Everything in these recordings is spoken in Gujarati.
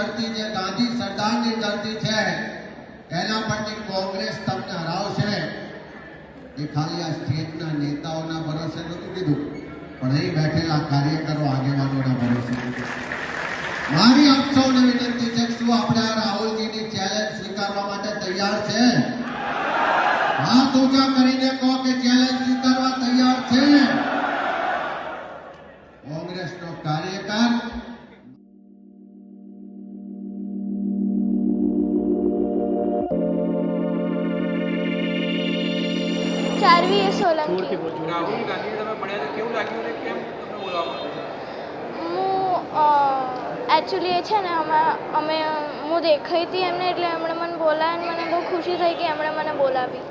ધરતી જે ગાંધી સરદારની ધરતી છે એના પરથી કોંગ્રેસ તમને હરાવશે એ ખાલી આ સ્ટેટના નેતાઓના ભરોસે નહોતું કીધું, પણ અહીં બેઠેલા કાર્યકરો આગેવાનોના ભરોસે કીધું. મારી આપ સૌને વિનંતી છે કે શું આપણે આ રાહુલજીની ચેલેન્જ સ્વીકારવા માટે તૈયાર છે? હાથ ઊંચા કરીને કહો કે ચેલેન્જ સ્વીકારવા તૈયાર છે. કોંગ્રેસનો કાર્યકર ચારવી સોલંકી. રાહુલ ગાંધી તમે ભણ્યા કેવું લાગ્યું ને કેમ તમને બોલાવવા માંડ્યા? હું એકચ્યુઅલી એ છે ને હું દેખાઈ હતી એમને, એટલે એમણે મને બોલાવી અને મને બહુ ખુશી થઈ કે એમણે મને બોલાવી.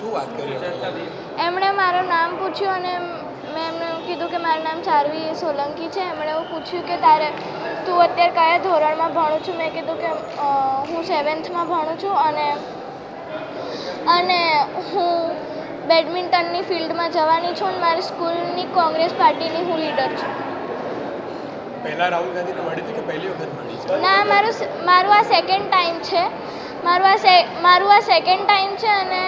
શું વાત કરી? એમણે મારું નામ પૂછ્યું અને મેં એમને કીધું કે મારું નામ ચારવી સોલંકી છે. એમણે એવું પૂછ્યું કે તું અત્યારે કયા ધોરણમાં ભણું છું? મેં કીધું કે હું 7th ભણું છું અને હું બેડમિન્ટનની ફિલ્ડમાં જવાની છું અને મારી સ્કૂલની કોંગ્રેસ પાર્ટીની હું લીડર છું. પહેલા રાહુલ ગાંધીને મળી હતી કે પહેલી વખત મળી છે? ના, મારું આ સેકન્ડ ટાઈમ છે. મારું આ સેકન્ડ ટાઈમ છે અને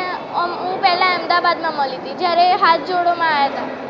હું પહેલાં અમદાવાદમાં મળી હતી જ્યારે હાથ જોડોમાં આવ્યા હતા.